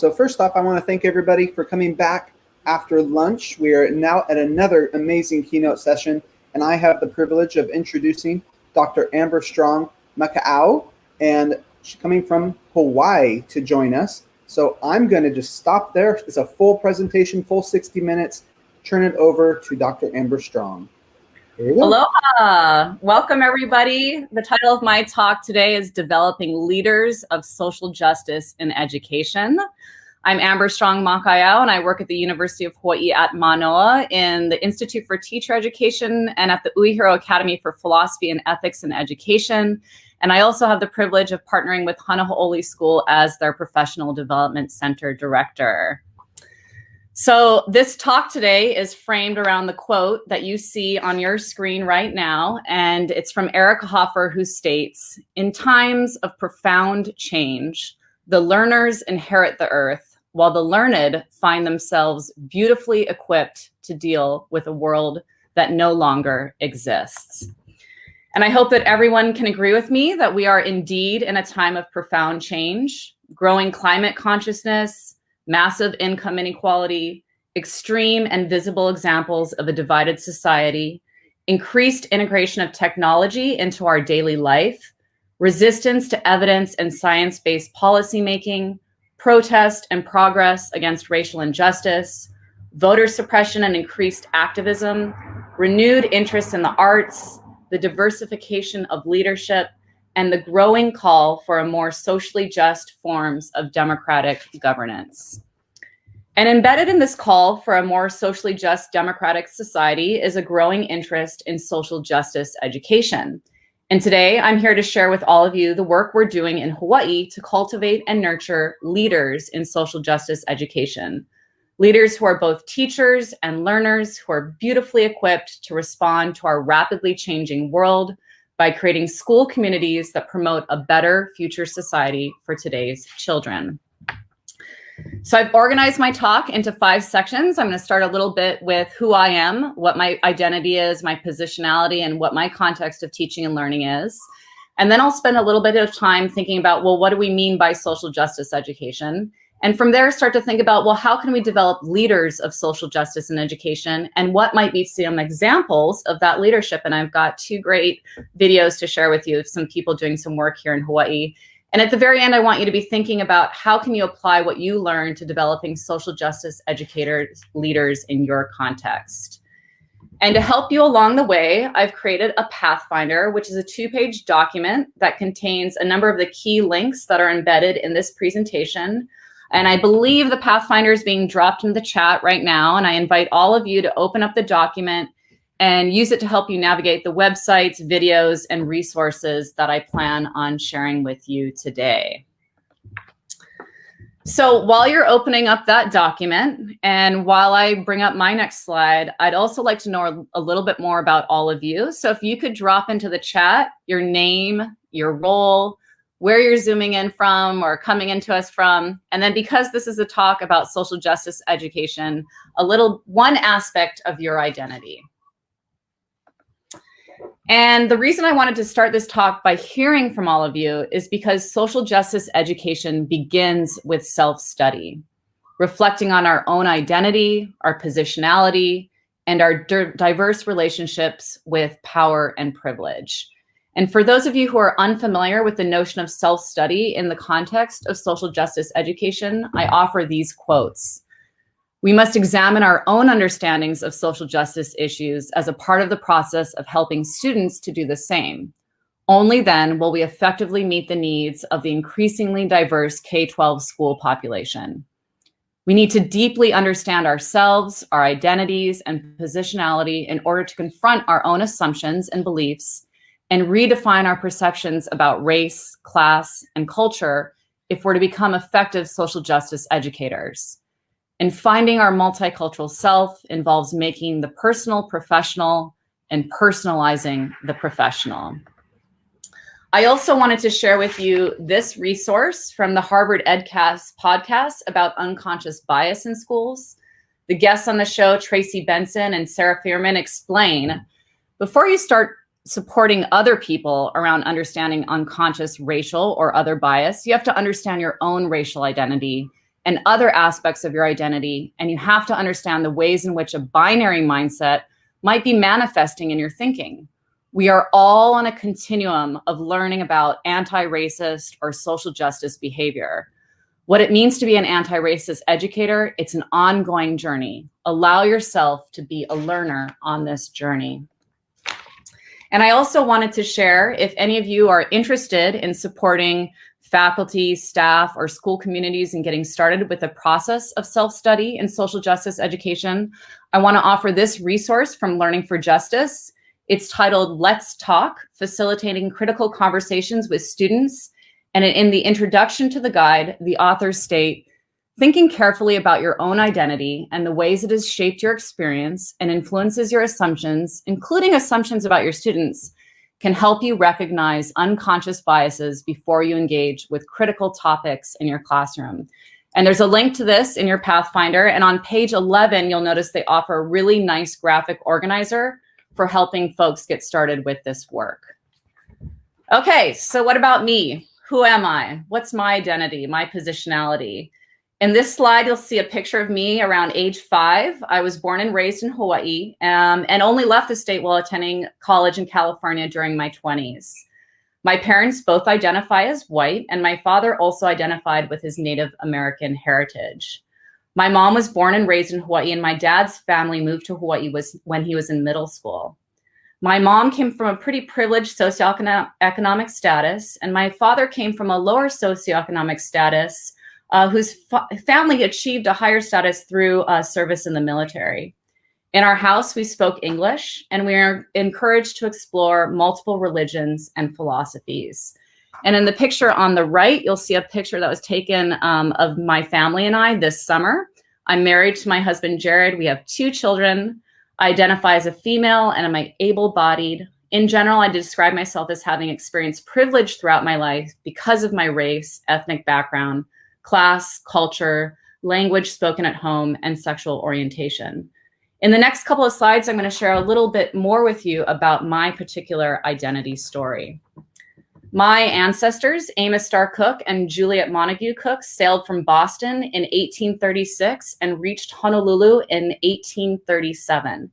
So first off, I want to thank everybody for coming back after lunch. We are now at another amazing keynote session, and I have the privilege of introducing Dr. Amber Strong Makaiau, and she's coming from Hawaii to join us. So I'm going to just stop there. It's a full presentation, full 60 minutes. Turn it over to Dr. Amber Strong. Here you go. Aloha. Welcome, everybody. The title of my talk today is Developing Leaders of Social Justice in Education. I'm Amber Strong Makaiau, and I work at the University of Hawaii at Manoa in the Institute for Teacher Education and at the Uehiro Academy for Philosophy and Ethics in Education. And I also have the privilege of partnering with Hanaho'oli School as their Professional Development Center Director. So this talk today is framed around the quote that you see on your screen right now, and it's from Eric Hoffer, who states, "In times of profound change, the learners inherit the earth, while the learned find themselves beautifully equipped to deal with a world that no longer exists." And I hope that everyone can agree with me that we are indeed in a time of profound change, growing climate consciousness, massive income inequality, extreme and visible examples of a divided society, increased integration of technology into our daily life, resistance to evidence and science-based policymaking, protest and progress against racial injustice, voter suppression and increased activism, renewed interest in the arts, the diversification of leadership, and the growing call for a more socially just forms of democratic governance. And embedded in this call for a more socially just democratic society is a growing interest in social justice education. And today I'm here to share with all of you the work we're doing in Hawaii to cultivate and nurture leaders in social justice education. Leaders who are both teachers and learners who are beautifully equipped to respond to our rapidly changing world by creating school communities that promote a better future society for today's children. So I've organized my talk into 5 sections. I'm going to start a little bit with who I am, what my identity is, my positionality, and what my context of teaching and learning is. And then I'll spend a little bit of time thinking about, well, what do we mean by social justice education? And from there, start to think about, well, how can we develop leaders of social justice in education? And what might be some examples of that leadership? And I've got 2 great videos to share with you of some people doing some work here in Hawaii. And at the very end, I want you to be thinking about how can you apply what you learned to developing social justice educators, leaders in your context. And to help you along the way, I've created a Pathfinder, which is a 2-page document that contains a number of the key links that are embedded in this presentation. And I believe the Pathfinder is being dropped in the chat right now. And I invite all of you to open up the document and use it to help you navigate the websites, videos, and resources that I plan on sharing with you today. So while you're opening up that document, and while I bring up my next slide, I'd also like to know a little bit more about all of you. So if you could drop into the chat your name, your role, where you're zooming in from or coming into us from, and then because this is a talk about social justice education, one aspect of your identity. And the reason I wanted to start this talk by hearing from all of you is because social justice education begins with self-study, reflecting on our own identity, our positionality, and our diverse relationships with power and privilege. And for those of you who are unfamiliar with the notion of self-study in the context of social justice education, I offer these quotes. "We must examine our own understandings of social justice issues as a part of the process of helping students to do the same. Only then will we effectively meet the needs of the increasingly diverse K-12 school population. We need to deeply understand ourselves, our identities, and positionality in order to confront our own assumptions and beliefs and redefine our perceptions about race, class, and culture if we're to become effective social justice educators. And finding our multicultural self involves making the personal professional and personalizing the professional." I also wanted to share with you this resource from the Harvard EdCast podcast about unconscious bias in schools. The guests on the show, Tracy Benson and Sarah Fearman, explain, before you start supporting other people around understanding unconscious racial or other bias, you have to understand your own racial identity and other aspects of your identity, and you have to understand the ways in which a binary mindset might be manifesting in your thinking. We are all on a continuum of learning about anti-racist or social justice behavior. What it means to be an anti-racist educator, it's an ongoing journey. Allow yourself to be a learner on this journey. And I also wanted to share, if any of you are interested in supporting faculty, staff, or school communities in getting started with the process of self-study in social justice education, I want to offer this resource from Learning for Justice. It's titled Let's Talk, Facilitating Critical Conversations with Students. And in the introduction to the guide, the authors state, thinking carefully about your own identity and the ways it has shaped your experience and influences your assumptions, including assumptions about your students, can help you recognize unconscious biases before you engage with critical topics in your classroom. And there's a link to this in your Pathfinder. And on page 11, you'll notice they offer a really nice graphic organizer for helping folks get started with this work. Okay, so what about me? Who am I? What's my identity, my positionality? In this slide, you'll see a picture of me around age 5. I was born and raised in Hawaii and only left the state while attending college in California during my 20s. My parents both identify as white, and my father also identified with his Native American heritage. My mom was born and raised in Hawaii, and my dad's family moved to Hawaii when he was in middle school. My mom came from a pretty privileged socioeconomic status, and my father came from a lower socioeconomic status whose family achieved a higher status through service in the military. In our house, we spoke English, and we are encouraged to explore multiple religions and philosophies. And in the picture on the right, you'll see a picture that was taken of my family and I this summer. I'm married to my husband, Jared. We have 2 children. I identify as a female and I'm able-bodied. In general, I describe myself as having experienced privilege throughout my life because of my race, ethnic background, class, culture, language spoken at home, and sexual orientation. In the next couple of slides, I'm going to share a little bit more with you about my particular identity story. My ancestors, Amos Starr Cook and Juliet Montague Cook, sailed from Boston in 1836 and reached Honolulu in 1837.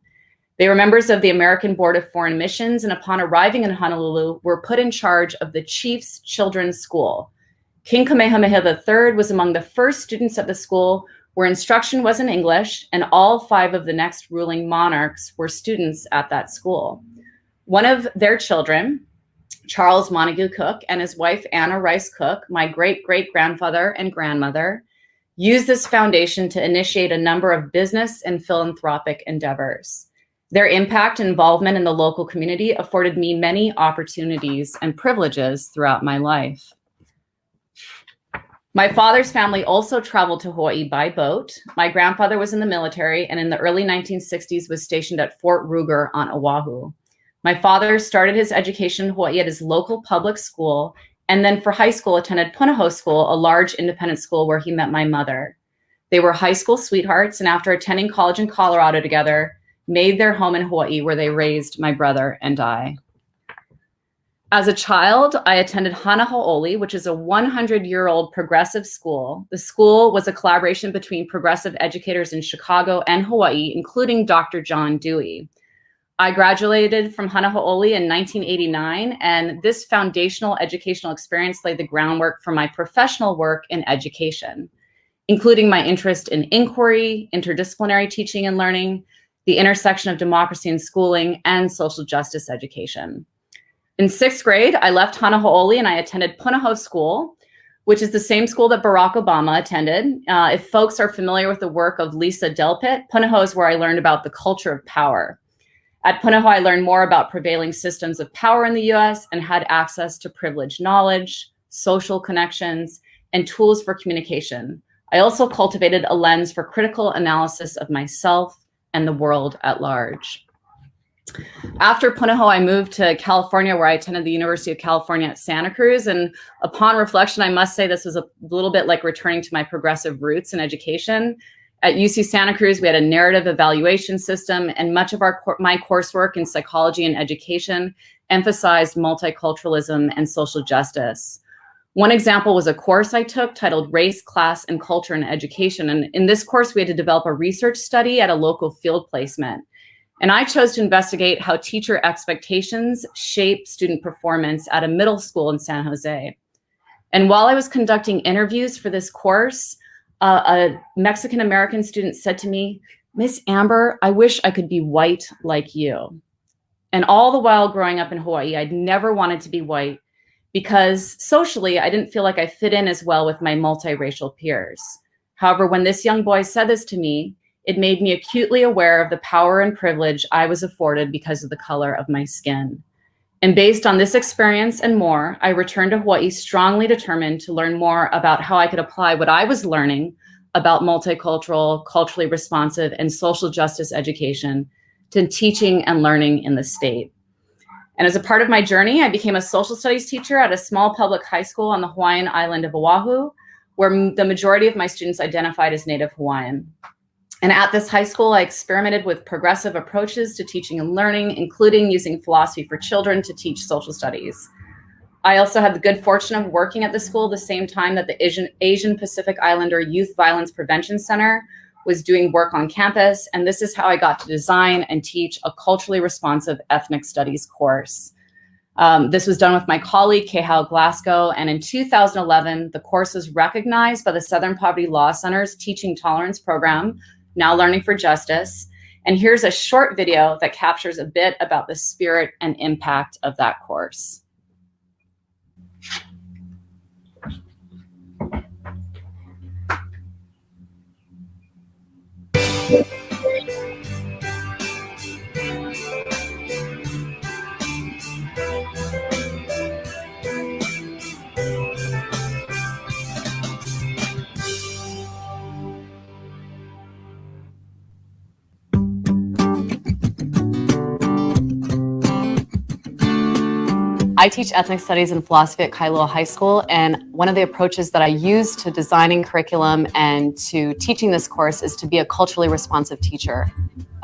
They were members of the American Board of Foreign Missions, and upon arriving in Honolulu, were put in charge of the Chief's Children's School. King Kamehameha III was among the first students at the school, where instruction was in English, and all 5 of the next ruling monarchs were students at that school. One of their children, Charles Montague Cook, and his wife, Anna Rice Cook, my great-great-grandfather and grandmother, used this foundation to initiate a number of business and philanthropic endeavors. Their impact and involvement in the local community afforded me many opportunities and privileges throughout my life. My father's family also traveled to Hawaii by boat. My grandfather was in the military and in the early 1960s was stationed at Fort Ruger on Oahu. My father started his education in Hawaii at his local public school, and then for high school attended Punahou School, a large independent school where he met my mother. They were high school sweethearts, and after attending college in Colorado together, made their home in Hawaii, where they raised my brother and I. As a child, I attended Hana Hau'oli, which is a 100-year-old progressive school. The school was a collaboration between progressive educators in Chicago and Hawaii, including Dr. John Dewey. I graduated from Hana Hau'oli in 1989, and this foundational educational experience laid the groundwork for my professional work in education, including my interest in inquiry, interdisciplinary teaching and learning, the intersection of democracy and schooling, and social justice education. In 6th grade, I left Hana Hau'oli and I attended Punahou School, which is the same school that Barack Obama attended. If folks are familiar with the work of Lisa Delpit, Punahou is where I learned about the culture of power. At Punahou, I learned more about prevailing systems of power in the US and had access to privileged knowledge, social connections, and tools for communication. I also cultivated a lens for critical analysis of myself and the world at large. After Punahou, I moved to California, where I attended the University of California at Santa Cruz. And upon reflection, I must say this was a little bit like returning to my progressive roots in education. At UC Santa Cruz, we had a narrative evaluation system, and much of my coursework in psychology and education emphasized multiculturalism and social justice. One example was a course I took titled Race, Class, and Culture in Education. And in this course, we had to develop a research study at a local field placement. And I chose to investigate how teacher expectations shape student performance at a middle school in San Jose. And while I was conducting interviews for this course, a Mexican-American student said to me, "Miss Amber, I wish I could be white like you." And all the while growing up in Hawaii, I'd never wanted to be white because socially, I didn't feel like I fit in as well with my multiracial peers. However, when this young boy said this to me, it made me acutely aware of the power and privilege I was afforded because of the color of my skin. And based on this experience and more, I returned to Hawaii strongly determined to learn more about how I could apply what I was learning about multicultural, culturally responsive, and social justice education to teaching and learning in the state. And as a part of my journey, I became a social studies teacher at a small public high school on the Hawaiian island of Oahu, where the majority of my students identified as Native Hawaiian. And at this high school, I experimented with progressive approaches to teaching and learning, including using philosophy for children to teach social studies. I also had the good fortune of working at the school the same time that the Asian Pacific Islander Youth Violence Prevention Center was doing work on campus. And this is how I got to design and teach a culturally responsive ethnic studies course. This was done with my colleague, Makaiau Glasgow. And in 2011, the course was recognized by the Southern Poverty Law Center's Teaching Tolerance Program, Now Learning for Justice. And here's a short video that captures a bit about the spirit and impact of that course. I teach ethnic studies and philosophy at Kailua High School, and one of the approaches that I use to designing curriculum and to teaching this course is to be a culturally responsive teacher.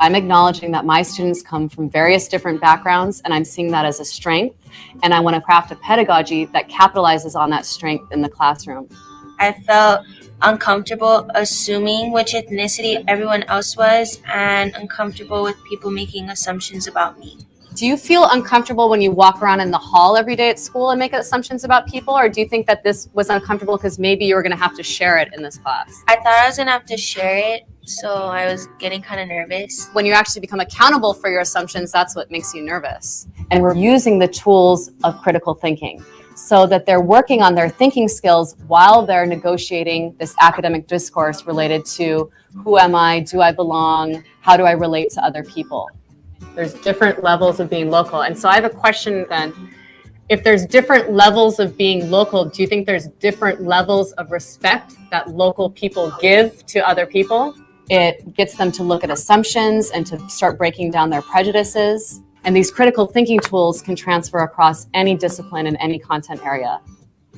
I'm acknowledging that my students come from various different backgrounds, and I'm seeing that as a strength, and I want to craft a pedagogy that capitalizes on that strength in the classroom. I felt uncomfortable assuming which ethnicity everyone else was, and uncomfortable with people making assumptions about me. Do you feel uncomfortable when you walk around in the hall every day at school and make assumptions about people? Or do you think that this was uncomfortable because maybe you were going to have to share it in this class? I thought I was going to have to share it, so I was getting kind of nervous. When you actually become accountable for your assumptions, that's what makes you nervous. And we're using the tools of critical thinking so that they're working on their thinking skills while they're negotiating this academic discourse related to who am I, do I belong, how do I relate to other people? There's different levels of being local. And so I have a question then. If there's different levels of being local, do you think there's different levels of respect that local people give to other people? It gets them to look at assumptions and to start breaking down their prejudices. And these critical thinking tools can transfer across any discipline and any content area.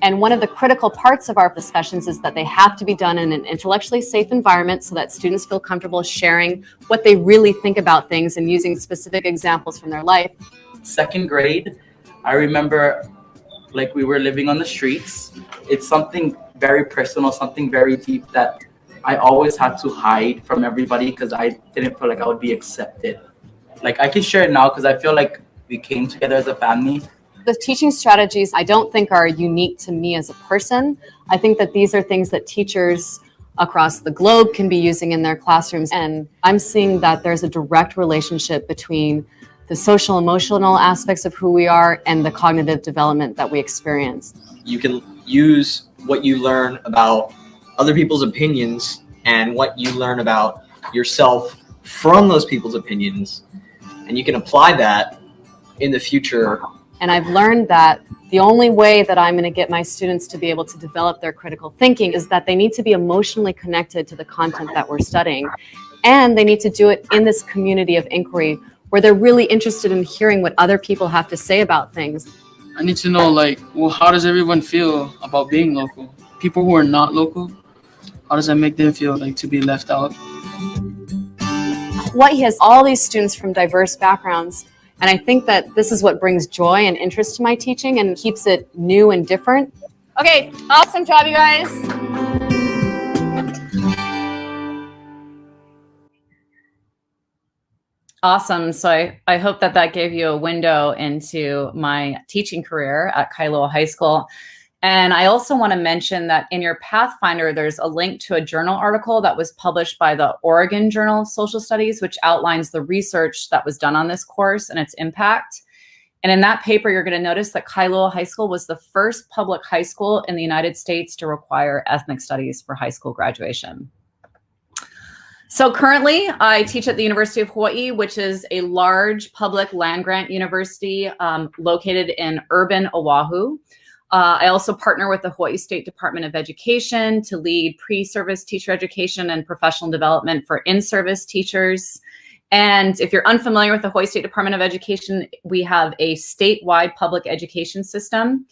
And one of the critical parts of our discussions is that they have to be done in an intellectually safe environment so that students feel comfortable sharing what they really think about things and using specific examples from their life. Second grade, I remember like we were living on the streets. It's something very personal, something very deep that I always had to hide from everybody because I didn't feel like I would be accepted. Like I can share it now because I feel like we came together as a family. The teaching strategies I don't think are unique to me as a person. I think that these are things that teachers across the globe can be using in their classrooms. And I'm seeing that there's a direct relationship between the social emotional aspects of who we are and the cognitive development that we experience. You can use what you learn about other people's opinions and what you learn about yourself from those people's opinions, and you can apply that in the future. And I've learned that the only way that I'm going to get my students to be able to develop their critical thinking is that they need to be emotionally connected to the content that we're studying. And they need to do it in this community of inquiry where they're really interested in hearing what other people have to say about things. I need to know, how does everyone feel about being local? People who are not local, how does that make them feel to be left out? Hawaii has all these students from diverse backgrounds. And I think that this is what brings joy and interest to my teaching and keeps it new and different. Okay, awesome job, you guys. Awesome. So I hope that gave you a window into my teaching career at Kailua High School. And I also want to mention that in your Pathfinder, there's a link to a journal article that was published by the Oregon Journal of Social Studies, which outlines the research that was done on this course and its impact. And in that paper, you're going to notice that Kailua High School was the first public high school in the United States to require ethnic studies for high school graduation. So currently, I teach at the University of Hawaii, which is a large public land-grant university located in urban Oahu. I also partner with the Hawaii State Department of Education to lead pre-service teacher education and professional development for in-service teachers. And if you're unfamiliar with the Hawaii State Department of Education, we have a statewide public education system.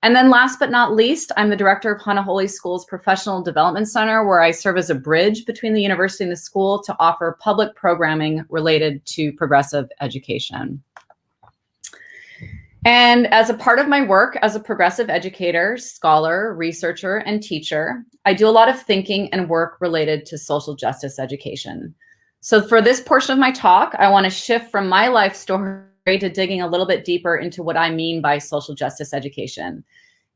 And then last but not least, I'm the director of Hanaholi School's Professional Development Center, where I serve as a bridge between the university and the school to offer public programming related to progressive education. And as a part of my work as a progressive educator, scholar, researcher, and teacher, I do a lot of thinking and work related to social justice education. So for this portion of my talk, I want to shift from my life story to digging a little bit deeper into what I mean by social justice education.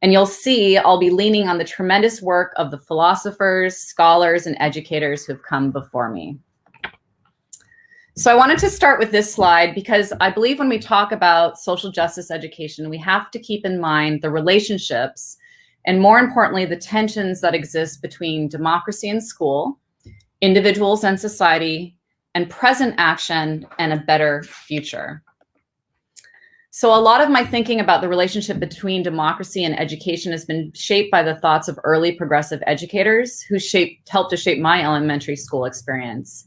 And you'll see I'll be leaning on the tremendous work of the philosophers, scholars, and educators who've come before me. So I wanted to start with this slide because I believe when we talk about social justice education, we have to keep in mind the relationships and, more importantly, the tensions that exist between democracy and school, individuals and society, and present action and a better future. So a lot of my thinking about the relationship between democracy and education has been shaped by the thoughts of early progressive educators who helped to shape my elementary school experience.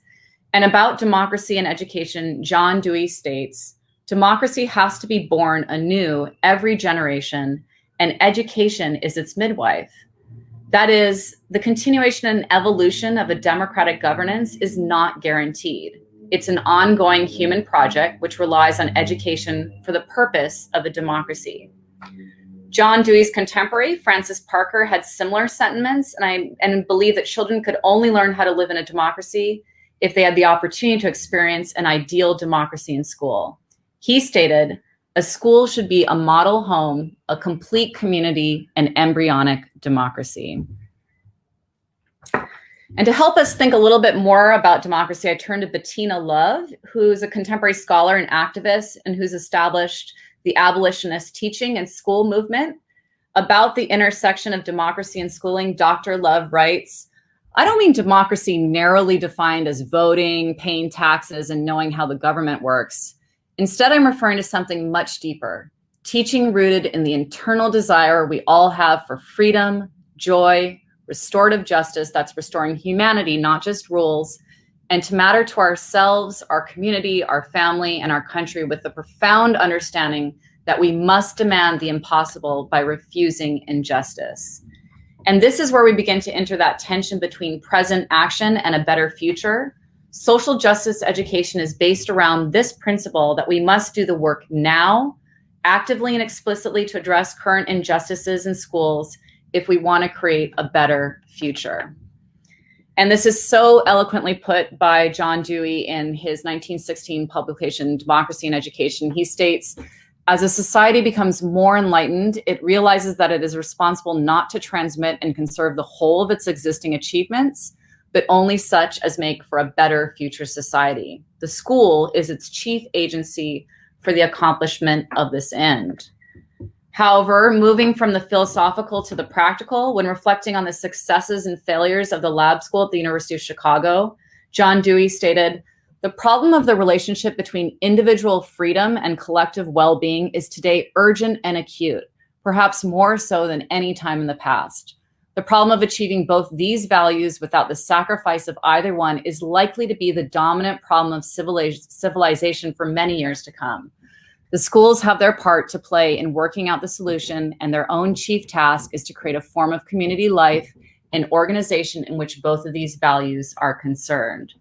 And about democracy and education, John Dewey states, democracy has to be born anew every generation, and education is its midwife. That is, the continuation and evolution of a democratic governance is not guaranteed. It's an ongoing human project which relies on education for the purpose of a democracy. John Dewey's contemporary, Francis Parker, had similar sentiments, and believed that children could only learn how to live in a democracy if they had the opportunity to experience an ideal democracy in school. He stated, a school should be a model home, a complete community, and embryonic democracy. And to help us think a little bit more about democracy, I turned to Bettina Love, who's a contemporary scholar and activist and who's established the abolitionist teaching and school movement. About the intersection of democracy and schooling, Dr. Love writes, I don't mean democracy narrowly defined as voting, paying taxes, and knowing how the government works. Instead, I'm referring to something much deeper, teaching rooted in the internal desire we all have for freedom, joy, restorative justice, that's restoring humanity, not just rules, and to matter to ourselves, our community, our family, and our country with the profound understanding that we must demand the impossible by refusing injustice. And this is where we begin to enter that tension between present action and a better future. Social justice education is based around this principle that we must do the work now, actively and explicitly to address current injustices in schools if we want to create a better future. And this is so eloquently put by John Dewey in his 1916 publication, Democracy in Education. He states, as a society becomes more enlightened, it realizes that it is responsible not to transmit and conserve the whole of its existing achievements, but only such as make for a better future society. The school is its chief agency for the accomplishment of this end. However, moving from the philosophical to the practical, when reflecting on the successes and failures of the lab school at the University of Chicago, John Dewey stated, the problem of the relationship between individual freedom and collective well-being is today urgent and acute, perhaps more so than any time in the past. The problem of achieving both these values without the sacrifice of either one is likely to be the dominant problem of civilization for many years to come. The schools have their part to play in working out the solution, and their own chief task is to create a form of community life and organization in which both of these values are conserved.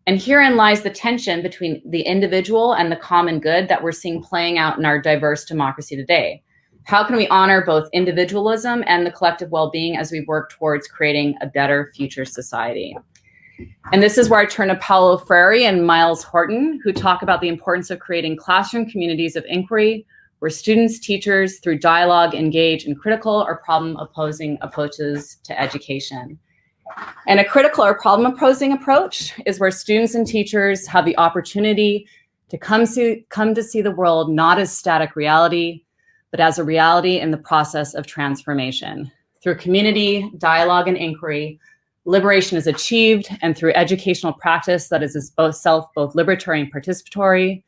And herein lies the tension between the individual and the common good that we're seeing playing out in our diverse democracy today. How can we honor both individualism and the collective well-being as we work towards creating a better future society? And this is where I turn to Paulo Freire and Miles Horton, who talk about the importance of creating classroom communities of inquiry where students, teachers, through dialogue, engage in critical or problem-opposing approaches to education. And a critical or problem-opposing approach is where students and teachers have the opportunity to come to see the world not as static reality, but as a reality in the process of transformation. Through community, dialogue, and inquiry, liberation is achieved, and through educational practice that is both liberatory and participatory,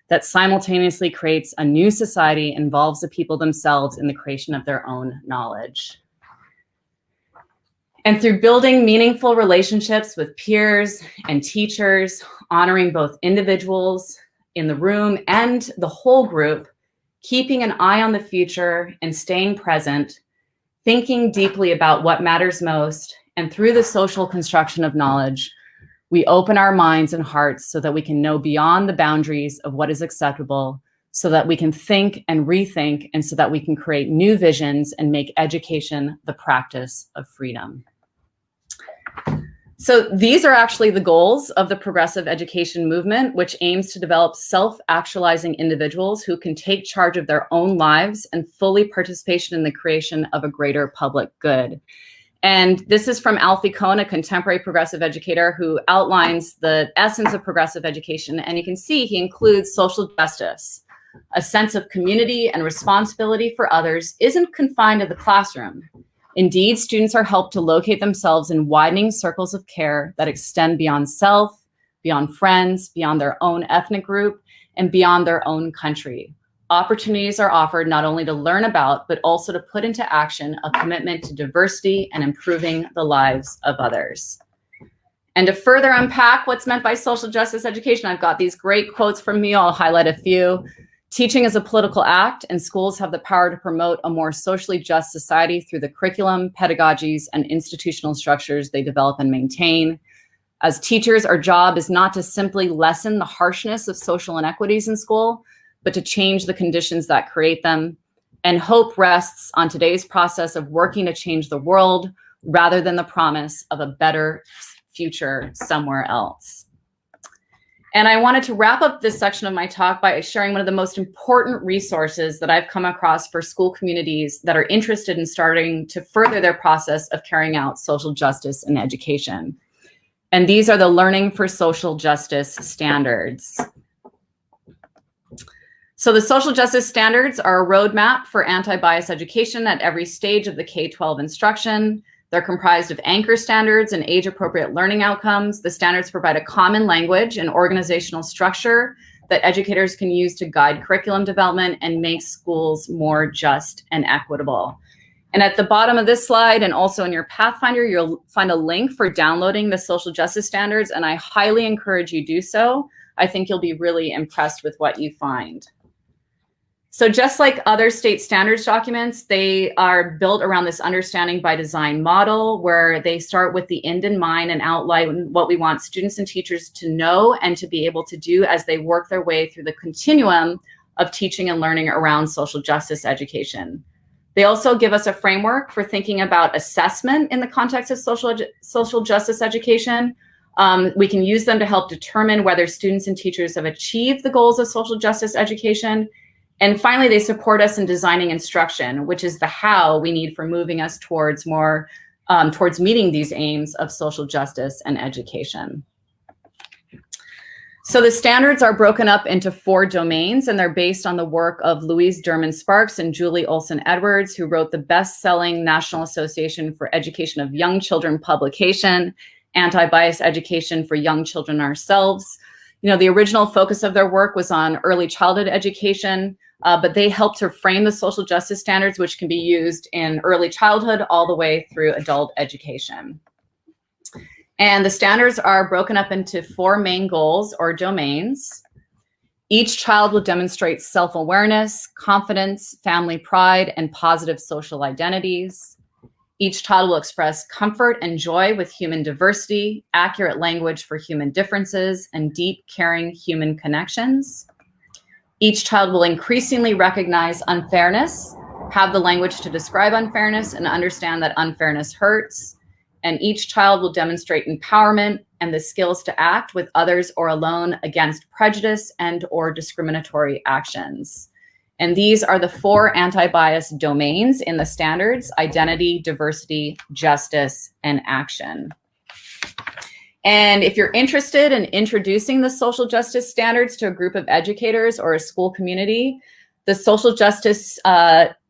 that simultaneously creates a new society, involves the people themselves in the creation of their own knowledge. And through building meaningful relationships with peers and teachers, honoring both individuals in the room and the whole group, keeping an eye on the future and staying present, thinking deeply about what matters most, and through the social construction of knowledge, we open our minds and hearts so that we can know beyond the boundaries of what is acceptable, so that we can think and rethink, and so that we can create new visions and make education the practice of freedom. So these are actually the goals of the progressive education movement, which aims to develop self-actualizing individuals who can take charge of their own lives and fully participation in the creation of a greater public good. And this is from Alfie Kohn, a contemporary progressive educator who outlines the essence of progressive education. And you can see he includes social justice. A sense of community and responsibility for others isn't confined to the classroom. Indeed, students are helped to locate themselves in widening circles of care that extend beyond self, beyond friends, beyond their own ethnic group, and beyond their own country. Opportunities are offered not only to learn about, but also to put into action a commitment to diversity and improving the lives of others. And to further unpack what's meant by social justice education, I've got these great quotes from me. I'll highlight a few. Teaching is a political act, and schools have the power to promote a more socially just society through the curriculum, pedagogies, and institutional structures they develop and maintain. As teachers, our job is not to simply lessen the harshness of social inequities in school, but to change the conditions that create them. And hope rests on today's process of working to change the world rather than the promise of a better future somewhere else. And I wanted to wrap up this section of my talk by sharing one of the most important resources that I've come across for school communities that are interested in starting to further their process of carrying out social justice in education. And these are the Learning for Social Justice standards. So the social justice standards are a roadmap for anti-bias education at every stage of the K-12 instruction. They're comprised of anchor standards and age-appropriate learning outcomes. The standards provide a common language and organizational structure that educators can use to guide curriculum development and make schools more just and equitable. And at the bottom of this slide, and also in your Pathfinder, you'll find a link for downloading the social justice standards, and I highly encourage you do so. I think you'll be really impressed with what you find. So just like other state standards documents, they are built around this understanding by design model where they start with the end in mind and outline what we want students and teachers to know and to be able to do as they work their way through the continuum of teaching and learning around social justice education. They also give us a framework for thinking about assessment in the context of social justice education. We can use them to help determine whether students and teachers have achieved the goals of social justice education. And finally, they support us in designing instruction, which is the how we need for moving us towards more, towards meeting these aims of social justice and education. So the standards are broken up into 4 domains, and they're based on the work of Louise Derman Sparks and Julie Olson Edwards, who wrote the best-selling National Association for Education of Young Children publication, Anti-Bias Education for Young Children Ourselves. You know, the original focus of their work was on early childhood education, but they helped to frame the social justice standards, which can be used in early childhood all the way through adult education. And the standards are broken up into 4 main goals or domains. Each child will demonstrate self-awareness, confidence, family pride, and positive social identities. Each child will express comfort and joy with human diversity, accurate language for human differences, and deep, caring human connections. Each child will increasingly recognize unfairness have the language to describe unfairness and understand that unfairness hurts. And each child will demonstrate empowerment and the skills to act with others or alone against prejudice and or discriminatory actions. And these are the 4 anti-bias domains in the standards: identity, diversity, justice, and action. And if you're interested in introducing the social justice standards to a group of educators or a school community, the social justice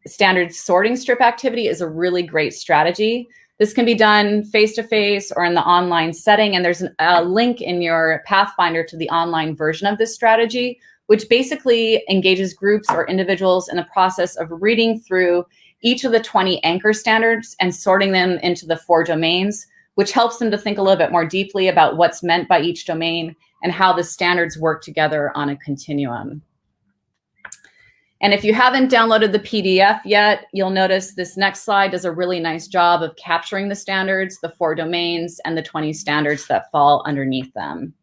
standards sorting strip activity is a really great strategy. This can be done face-to-face or in the online setting, and there's a link in your Pathfinder to the online version of this strategy, which basically engages groups or individuals in the process of reading through each of the 20 anchor standards and sorting them into the 4 domains, which helps them to think a little bit more deeply about what's meant by each domain and how the standards work together on a continuum. And if you haven't downloaded the PDF yet, you'll notice this next slide does a really nice job of capturing the standards, the 4 domains, and the 20 standards that fall underneath them.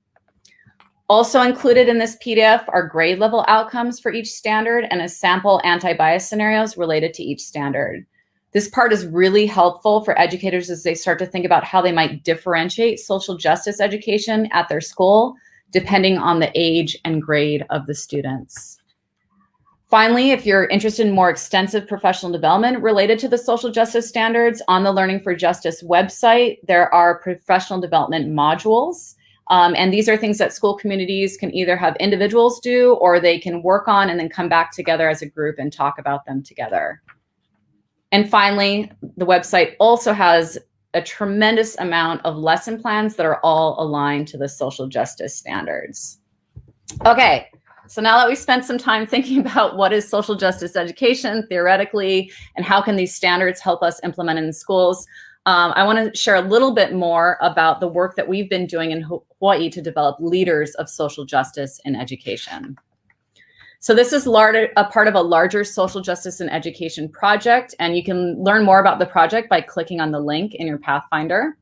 Also included in this PDF are grade level outcomes for each standard and a sample anti-bias scenarios related to each standard. This part is really helpful for educators as they start to think about how they might differentiate social justice education at their school, depending on the age and grade of the students. Finally, if you're interested in more extensive professional development related to the social justice standards, on the Learning for Justice website, there are professional development modules. And these are things that school communities can either have individuals do, or they can work on and then come back together as a group and talk about them together. And finally, the website also has a tremendous amount of lesson plans that are all aligned to the social justice standards. Okay, so now that we've spent some time thinking about what is social justice education theoretically and how can these standards help us implement in schools, I want to share a little bit more about the work that we've been doing in Hawaii to develop leaders of social justice in education. So this is a part of a larger social justice and education project, and you can learn more about the project by clicking on the link in your Pathfinder.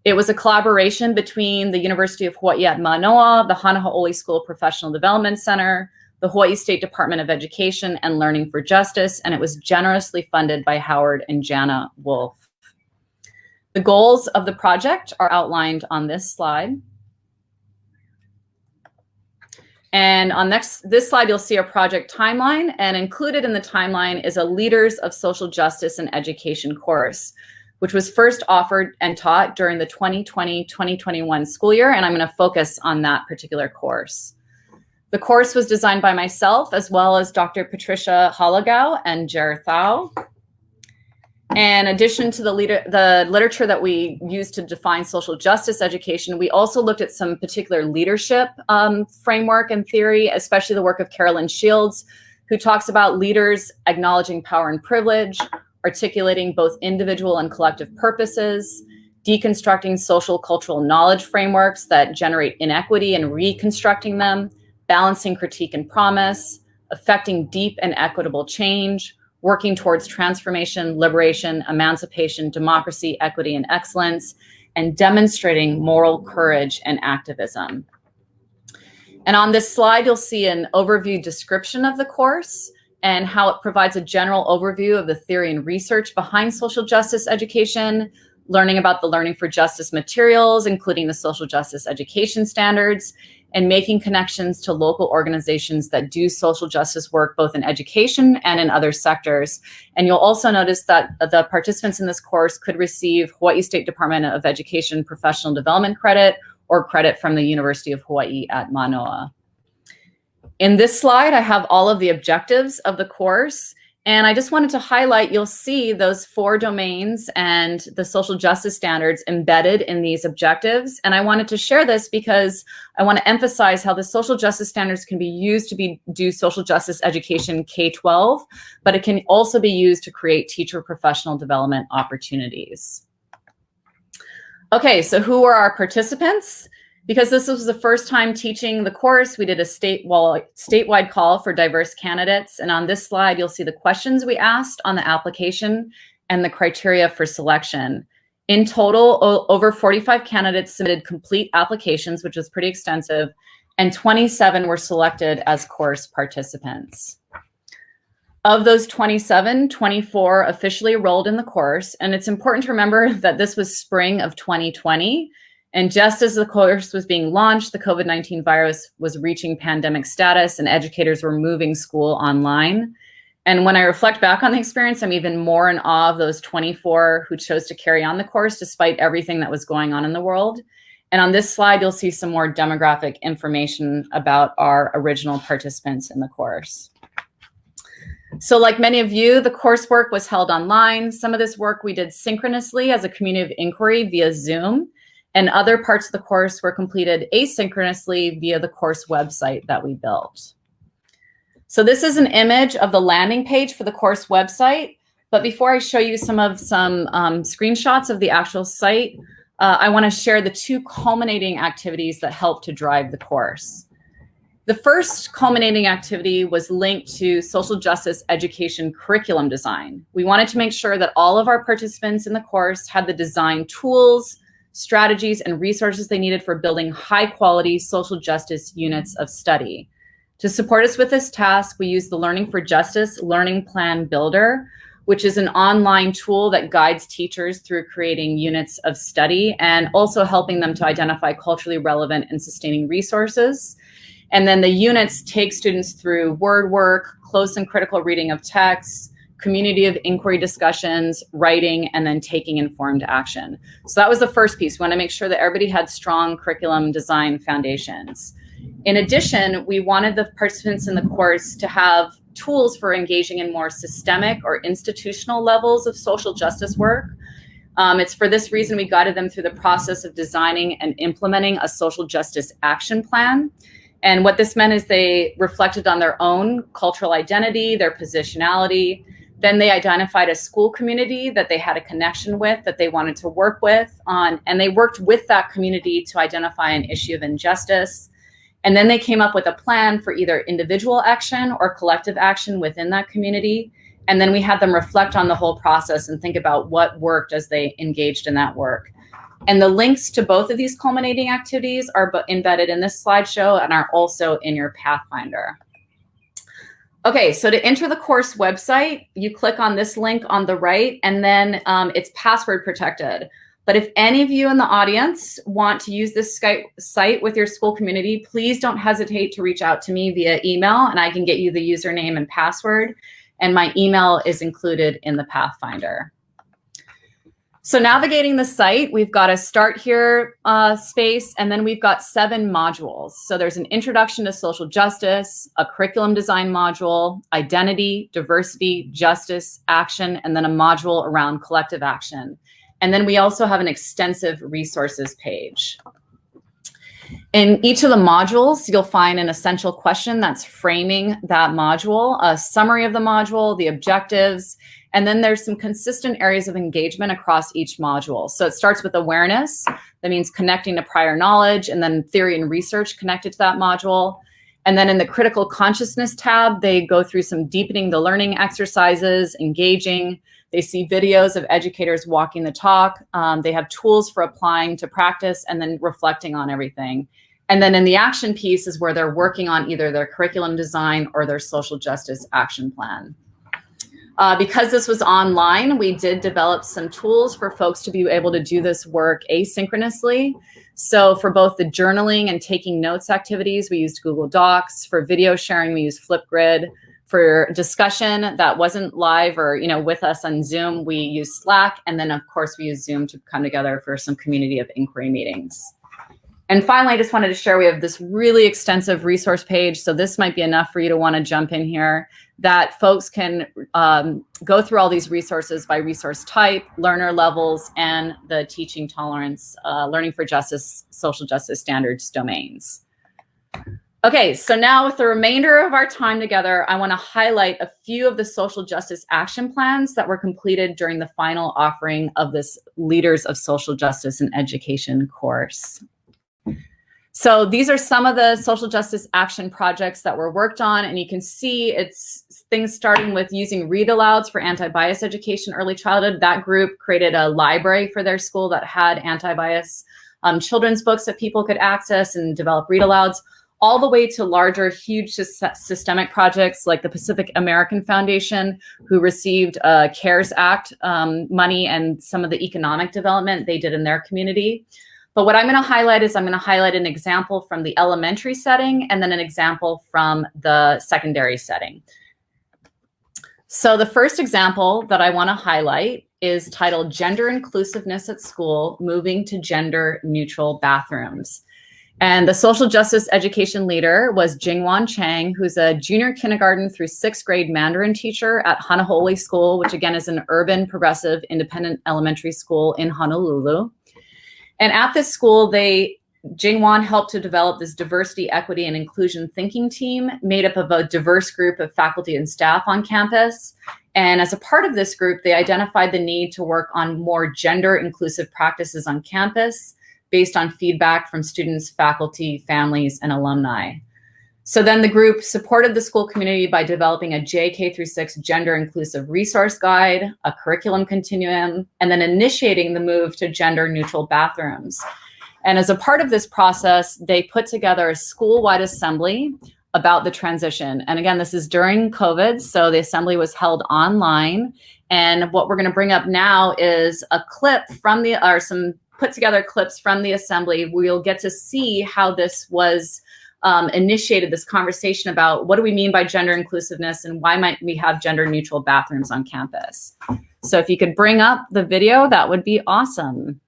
It was a collaboration between the University of Hawaii at Manoa, the Hanaha'oli School Professional Development Center, the Hawaii State Department of Education, and Learning for Justice, and it was generously funded by Howard and Jana Wolf. The goals of the project are outlined on this slide. And on this slide, you'll see a project timeline, and included in the timeline is a Leaders of Social Justice and Education course, which was first offered and taught during the 2020-2021 school year, and I'm going to focus on that particular course. The course was designed by myself, as well as Dr. Patricia Halagau and Jer Thau. In addition to the literature that we used to define social justice education, we also looked at some particular leadership framework and theory, especially the work of Carolyn Shields, who talks about leaders acknowledging power and privilege, articulating both individual and collective purposes, deconstructing social cultural knowledge frameworks that generate inequity and reconstructing them, balancing critique and promise, affecting deep and equitable change, working towards transformation, liberation, emancipation, democracy, equity, and excellence, and demonstrating moral courage and activism. And on this slide, you'll see an overview description of the course and how it provides a general overview of the theory and research behind social justice education, learning about the Learning for Justice materials, including the social justice education standards, and making connections to local organizations that do social justice work both in education and in other sectors. And you'll also notice that the participants in this course could receive Hawaii State Department of Education professional development credit or credit from the University of Hawaii at Manoa. In this slide, I have all of the objectives of the course. And I just wanted to highlight, you'll see those 4 domains and the social justice standards embedded in these objectives. And I wanted to share this because I want to emphasize how the social justice standards can be used to do social justice education K-12, but it can also be used to create teacher professional development opportunities. Okay, so who are our participants? Because this was the first time teaching the course, we did a statewide call for diverse candidates. And on this slide, you'll see the questions we asked on the application and the criteria for selection. In total, over 45 candidates submitted complete applications, which was pretty extensive, and 27 were selected as course participants. Of those 27, 24 officially enrolled in the course. And it's important to remember that this was spring of 2020. And just as the course was being launched, the COVID-19 virus was reaching pandemic status and educators were moving school online. And when I reflect back on the experience, I'm even more in awe of those 24 who chose to carry on the course despite everything that was going on in the world. And on this slide, you'll see some more demographic information about our original participants in the course. So like many of you, the coursework was held online. Some of this work we did synchronously as a community of inquiry via Zoom, and other parts of the course were completed asynchronously via the course website that we built. So this is an image of the landing page for the course website. But before I show you some screenshots of the actual site, I want to share the two culminating activities that helped to drive the course. The first culminating activity was linked to social justice education curriculum design. We wanted to make sure that all of our participants in the course had the design tools, strategies, and resources they needed for building high-quality social justice units of study. To support us with this task, we used the Learning for Justice Learning Plan Builder, which is an online tool that guides teachers through creating units of study and also helping them to identify culturally relevant and sustaining resources. And then the units take students through word work, close and critical reading of texts, community of inquiry discussions, writing, and then taking informed action. So that was the first piece. We want to make sure that everybody had strong curriculum design foundations. In addition, we wanted the participants in the course to have tools for engaging in more systemic or institutional levels of social justice work. It's for this reason we guided them through the process of designing and implementing a social justice action plan. And what this meant is they reflected on their own cultural identity, their positionality. Then they identified a school community that they had a connection with, that they wanted to work with on, and they worked with that community to identify an issue of injustice. And then they came up with a plan for either individual action or collective action within that community. And then we had them reflect on the whole process and think about what worked as they engaged in that work. And the links to both of these culminating activities are embedded in this slideshow and are also in your Pathfinder. Okay, so to enter the course website, you click on this link on the right, and then it's password protected. But if any of you in the audience want to use this site with your school community, please don't hesitate to reach out to me via email, and I can get you the username and password. And my email is included in the Pathfinder. So navigating the site, we've got a start here space, and then we've got 7 modules. So there's an introduction to social justice, a curriculum design module, identity, diversity, justice, action, and then a module around collective action. And then we also have an extensive resources page. In each of the modules, you'll find an essential question that's framing that module, a summary of the module, the objectives, and then there's some consistent areas of engagement across each module. So it starts with awareness. That means connecting to prior knowledge, and then theory and research connected to that module. And then in the critical consciousness tab, they go through some deepening the learning exercises, engaging. They see videos of educators walking the talk. They have tools for applying to practice and then reflecting on everything. And then in the action piece is where they're working on either their curriculum design or their social justice action plan. Because this was online, we did develop some tools for folks to be able to do this work asynchronously. So for both the journaling and taking notes activities, we used Google Docs. For video sharing, we used Flipgrid. For discussion that wasn't live or with us on Zoom, we used Slack. And then, of course, we used Zoom to come together for some community of inquiry meetings. And finally, I just wanted to share, we have this really extensive resource page. So this might be enough for you to want to jump in here, that folks can go through all these resources by resource type, learner levels, and the teaching tolerance, learning for justice, social justice standards domains. Okay, so now with the remainder of our time together, I want to highlight a few of the social justice action plans that were completed during the final offering of this Leaders of Social Justice in Education course. So these are some of the social justice action projects that were worked on, and you can see it's things starting with using read-alouds for anti-bias education early childhood. That group created a library for their school that had anti-bias children's books that people could access and develop read-alouds, all the way to larger, huge systemic projects like the Pacific American Foundation, who received CARES Act money and some of the economic development they did in their community. But what I'm going to highlight is I'm going to highlight an example from the elementary setting and then an example from the secondary setting. So the first example that I want to highlight is titled Gender Inclusiveness at School, Moving to Gender Neutral Bathrooms. And the social justice education leader was Jingwan Chang, who's a junior kindergarten through 6th grade Mandarin teacher at Hanaholi School, which again is an urban, progressive, independent elementary school in Honolulu. And at this school, Jingwan helped to develop this diversity, equity, and inclusion thinking team made up of a diverse group of faculty and staff on campus. And as a part of this group, they identified the need to work on more gender inclusive practices on campus based on feedback from students, faculty, families, and alumni. So then the group supported the school community by developing a JK through 6 gender inclusive resource guide, a curriculum continuum, and then initiating the move to gender neutral bathrooms. And as a part of this process, they put together a school-wide assembly about the transition. And again, this is during COVID, so the assembly was held online. And what we're going to bring up now is a clip from some put together clips from the assembly. We'll get to see how this was initiated, this conversation about what do we mean by gender inclusiveness and why might we have gender neutral bathrooms on campus. So if you could bring up the video, that would be awesome.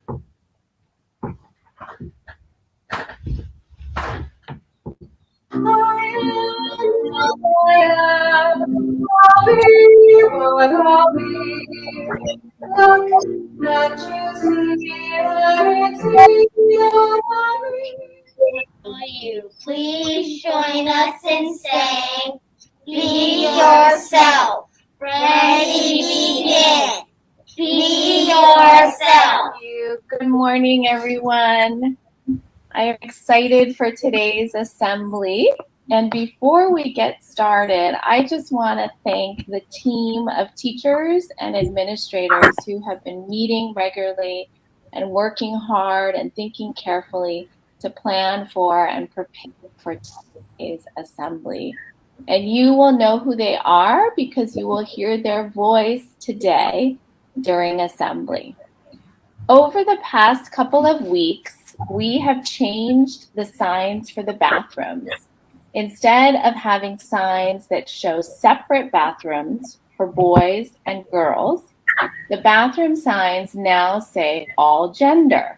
Will you please join us in saying, be yourself. Ready, begin. Be yourself. Good morning, everyone. I am excited for today's assembly. And before we get started, I just want to thank the team of teachers and administrators who have been meeting regularly and working hard and thinking carefully to plan for and prepare for today's assembly. And you will know who they are because you will hear their voice today during assembly. Over the past couple of weeks, we have changed the signs for the bathrooms. Instead of having signs that show separate bathrooms for boys and girls, the bathroom signs now say all gender,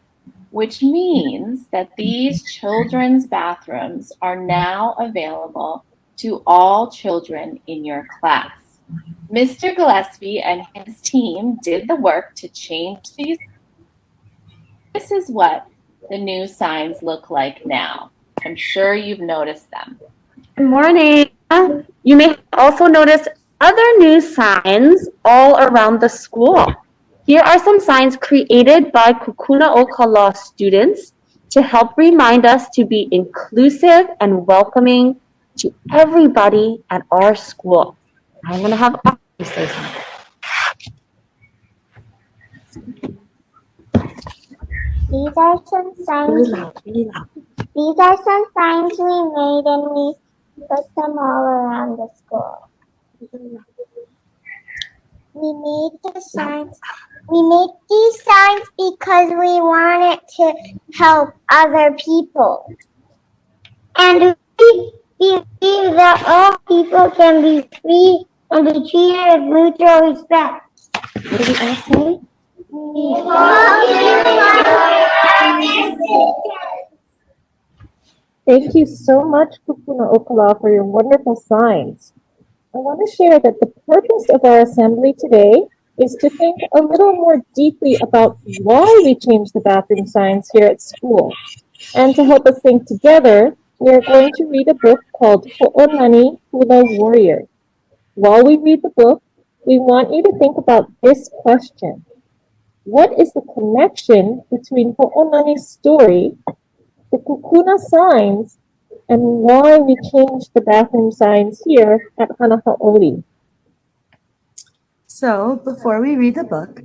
which means that these children's bathrooms are now available to all children in your class. Mr. Gillespie and his team did the work to change these. This is what the new signs look like now. I'm sure you've noticed them. Good morning. You may also notice other new signs all around the school. Here are some signs created by Kukuna Okala students to help remind us to be inclusive and welcoming to everybody at our school. I'm going to have Ashley say something. These are some signs. These are some signs we made, and we put them all around the school. We made the signs. We made these signs because we wanted to help other people, and we believe that all people can be free and be treated with mutual respect. What did we all say? Thank you so much, Kukuna Okala, for your wonderful signs. I want to share that the purpose of our assembly today is to think a little more deeply about why we changed the bathroom signs here at school. And to help us think together, we are going to read a book called Ho'onani Hula Warrior. While we read the book, we want you to think about this question. What is the connection between Ho'onani's story, the Kukuna signs, and why we changed the bathroom signs here at Hanaha'oli? So, before we read the book,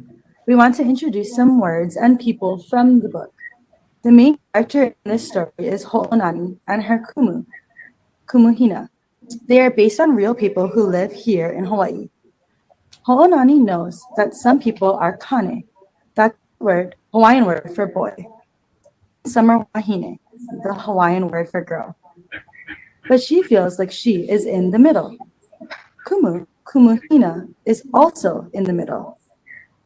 we want to introduce some words and people from the book. The main character in this story is Ho'onani and her Kumuhina. They are based on real people who live here in Hawaii. Ho'onani knows that some people are kane, that Hawaiian word for boy. Some are wahine, the Hawaiian word for girl. But she feels like she is in the middle. Kumuhina, is also in the middle.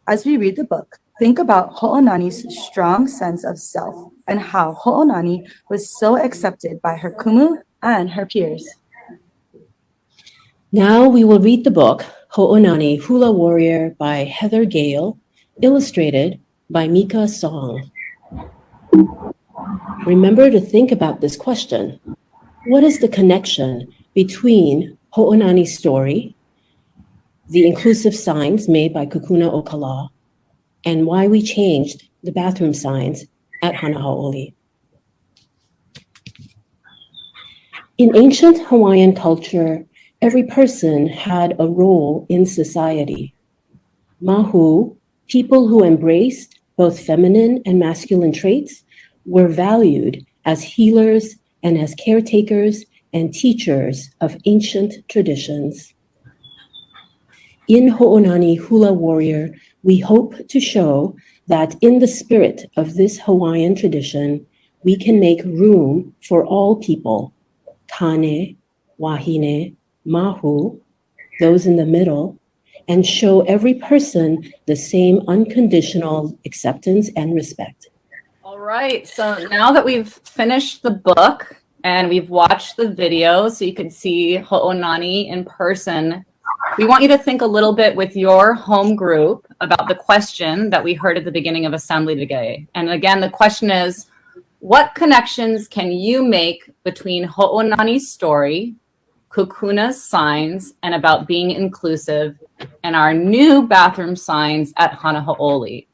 As we read the book, think about Ho'onani's strong sense of self and how Ho'onani was so accepted by her kumu and her peers. Now we will read the book, Ho'onani Hula Warrior by Heather Gale, illustrated by Mika Song. Remember to think about this question. What is the connection between Ho'onani's story, the inclusive signs made by Kukuna Okala, and why we changed the bathroom signs at Hanahau'oli? In ancient Hawaiian culture, every person had a role in society. Mahu, people who embraced both feminine and masculine traits, were valued as healers and as caretakers and teachers of ancient traditions. In Ho'onani Hula Warrior, we hope to show that in the spirit of this Hawaiian tradition, we can make room for all people, kane, wahine, mahu, those in the middle, and show every person the same unconditional acceptance and respect. All right, so now that we've finished the book and we've watched the video so you can see Ho'onani in person, we want you to think a little bit with your home group about the question that we heard at the beginning of assembly today. And again, the question is, what connections can you make between Ho'onani's story, Kukuna's signs, and about being inclusive, and our new bathroom signs at Hanahau'oli?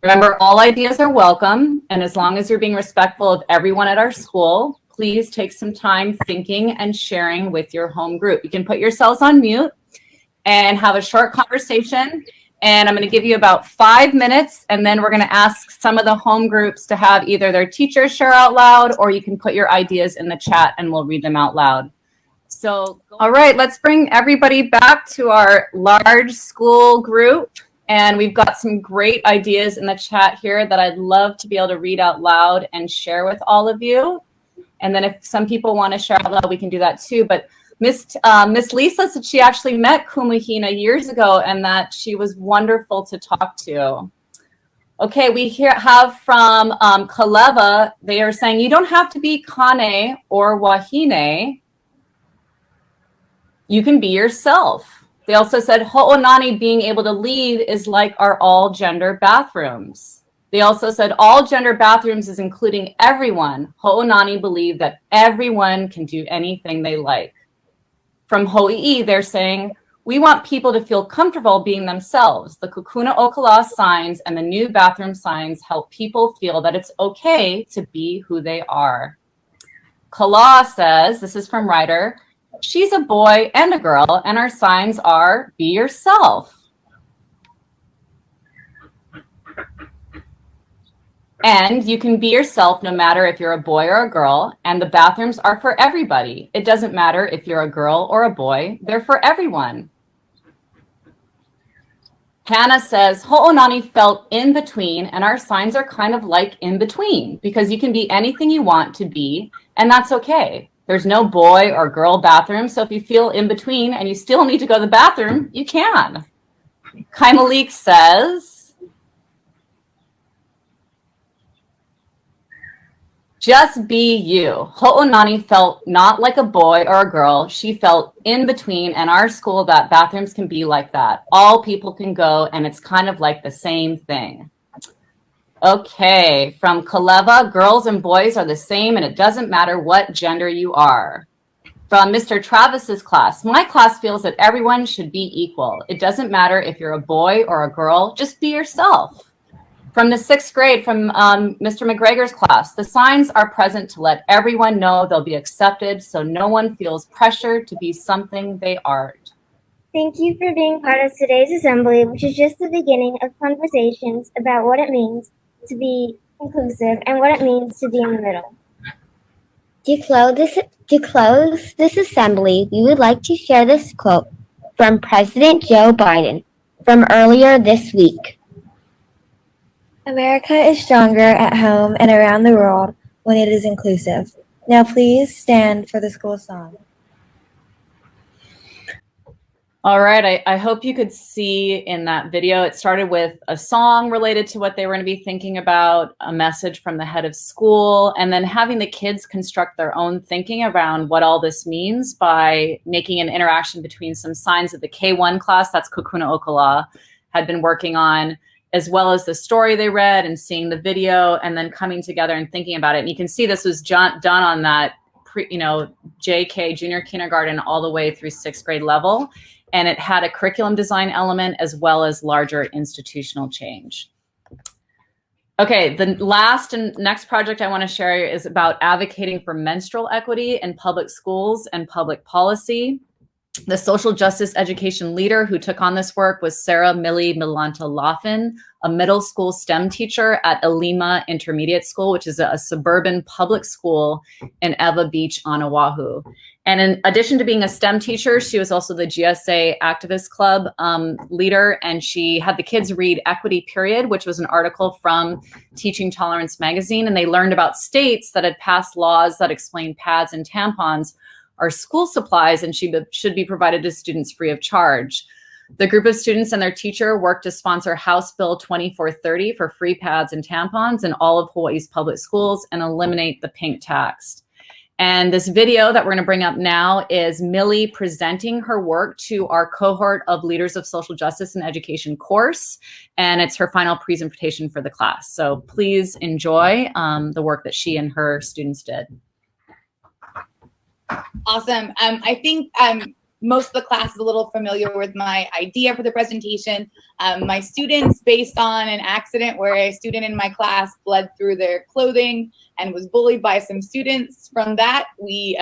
Remember, all ideas are welcome, and as long as you're being respectful of everyone at our school, please take some time thinking and sharing with your home group. You can put yourselves on mute and have a short conversation, and I'm going to give you about 5 minutes, and then we're going to ask some of the home groups to have either their teachers share out loud, or you can put your ideas in the chat and we'll read them out loud. So, all right, let's bring everybody back to our large school group. And we've got some great ideas in the chat here that I'd love to be able to read out loud and share with all of you. And then if some people want to share out loud, we can do that too. But Miss Lisa said she actually met Kumuhina years ago and that she was wonderful to talk to. Okay, we have from Kaleva, they are saying you don't have to be kane or wahine. You can be yourself. They also said Ho'onani being able to lead is like our all-gender bathrooms. They also said all gender bathrooms is including everyone. Ho'onani believe that everyone can do anything they like. From Ho'i'i, they're saying, we want people to feel comfortable being themselves. The Kukuna Okala signs and the new bathroom signs help people feel that it's okay to be who they are. Kala says, this is from Ryder, she's a boy and a girl, and our signs are be yourself. And you can be yourself no matter if you're a boy or a girl, and the bathrooms are for everybody. It doesn't matter if you're a girl or a boy, they're for everyone. Hannah says, Ho'onani felt in between, and our signs are kind of like in between, because you can be anything you want to be, and that's okay. There's no boy or girl bathroom, so if you feel in between and you still need to go to the bathroom, you can. Kai Malik says, just be you. Ho'onani felt not like a boy or a girl. She felt in between, and our school, that bathrooms can be like that. All people can go, and it's kind of like the same thing. Okay, from Kaleva, girls and boys are the same, and it doesn't matter what gender you are. From Mr. Travis's class, my class feels that everyone should be equal. It doesn't matter if you're a boy or a girl, just be yourself. From the 6th grade, from Mr. McGregor's class, the signs are present to let everyone know they'll be accepted, so no one feels pressure to be something they aren't. Thank you for being part of today's assembly, which is just the beginning of conversations about what it means to be inclusive, and what it means to be in the middle. To close this assembly, we would like to share this quote from President Joe Biden from earlier this week. America is stronger at home and around the world when it is inclusive. Now please stand for the school song. All right, I hope you could see in that video, it started with a song related to what they were going to be thinking about, a message from the head of school, and then having the kids construct their own thinking around what all this means by making an interaction between some signs that the K1 class, that's Kukuna Okala, had been working on, as well as the story they read and seeing the video and then coming together and thinking about it. And you can see this was done on that JK, junior kindergarten, all the way through 6th grade level. And it had a curriculum design element as well as larger institutional change. Okay, the last and next project I want to share is about advocating for menstrual equity in public schools and public policy. The social justice education leader who took on this work was Sarah Millie Milanta Laughlin, a middle school STEM teacher at Elima Intermediate School, which is a suburban public school in Eva Beach on Oahu. And in addition to being a STEM teacher, she was also the GSA Activist Club leader, and she had the kids read Equity Period, which was an article from Teaching Tolerance magazine, and they learned about states that had passed laws that explained pads and tampons are school supplies and should be provided to students free of charge. The group of students and their teacher worked to sponsor House Bill 2430 for free pads and tampons in all of Hawaii's public schools and eliminate the pink tax. And this video that we're going to bring up now is Millie presenting her work to our cohort of Leaders of Social Justice and Education course, and it's her final presentation for the class. So please enjoy the work that she and her students did. Awesome. I think most of the class is a little familiar with my idea for the presentation. My students, based on an accident where a student in my class bled through their clothing and was bullied by some students. From that, we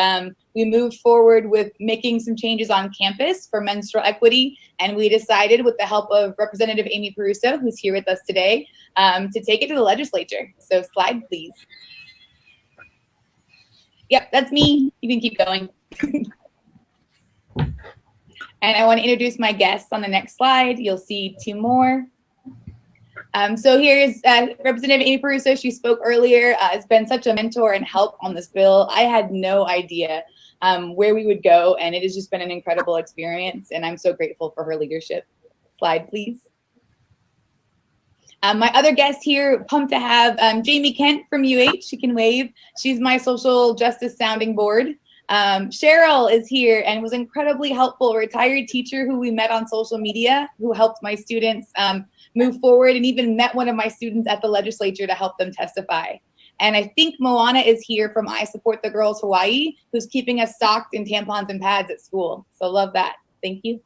moved forward with making some changes on campus for menstrual equity, and we decided, with the help of Representative Amy Peruso, who's here with us today, to take it to the legislature. So slide, please. Yep, that's me. You can keep going. And I want to introduce my guests on the next slide. You'll see two more. So here's Representative Amy Peruso. She spoke earlier. Has been such a mentor and help on this bill. I had no idea where we would go, and it has just been an incredible experience, and I'm so grateful for her leadership. Slide, please. My other guest here, pumped to have Jamie Kent from UH. She can wave. She's my social justice sounding board. Cheryl is here and was incredibly helpful, a retired teacher who we met on social media, who helped my students move forward, and even met one of my students at the legislature to help them testify. And I think Moana is here from I Support the Girls Hawaii, who's keeping us stocked in tampons and pads at school. So love that. Thank you.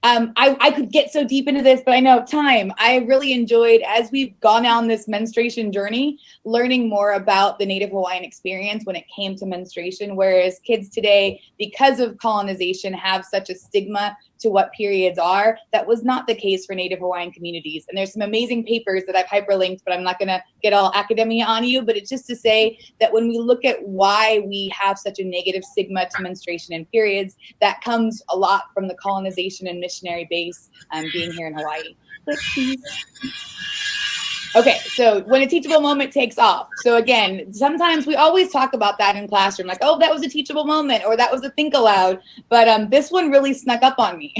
I could get so deep into this, but I know time. I really enjoyed, as we've gone on this menstruation journey, learning more about the Native Hawaiian experience when it came to menstruation, whereas kids today, because of colonization, have such a stigma to what periods are. That was not the case for Native Hawaiian communities. And there's some amazing papers that I've hyperlinked, but I'm not gonna get all academia on you, but it's just to say that when we look at why we have such a negative stigma to menstruation and periods, that comes a lot from the colonization and missionary base being here in Hawaii. Click, please. Okay, so when a teachable moment takes off. So again, sometimes we always talk about that in classroom, like, oh, that was a teachable moment, or that was a think aloud. But this one really snuck up on me.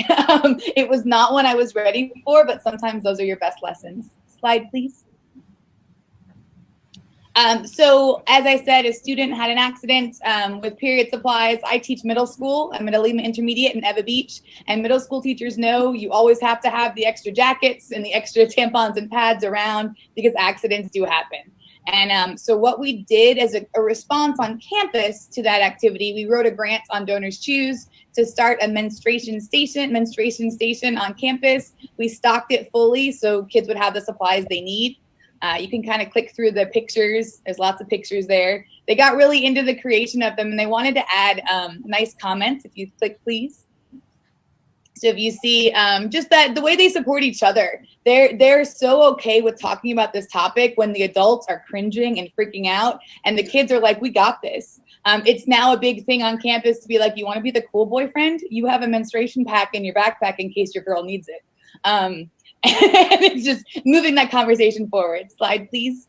It was not one I was ready for, but sometimes those are your best lessons. Slide, please. So as I said, a student had an accident with period supplies. I teach middle school. I'm at Elima Intermediate in Eva Beach, and middle school teachers know you always have to have the extra jackets and the extra tampons and pads around because accidents do happen. And so what we did as a response on campus to that activity, we wrote a grant on Donors Choose to start a menstruation station on campus. We stocked it fully so kids would have the supplies they need. You can kind of click through the pictures. There's lots of pictures there. They got really into the creation of them, and they wanted to add nice comments. If you click, please. So if you see just that the way they support each other, they're so okay with talking about this topic when the adults are cringing and freaking out, and the kids are like, we got this. It's now a big thing on campus to be like, you want to be the cool boyfriend? You have a menstruation pack in your backpack in case your girl needs it. And it's just moving that conversation forward. Slide, please.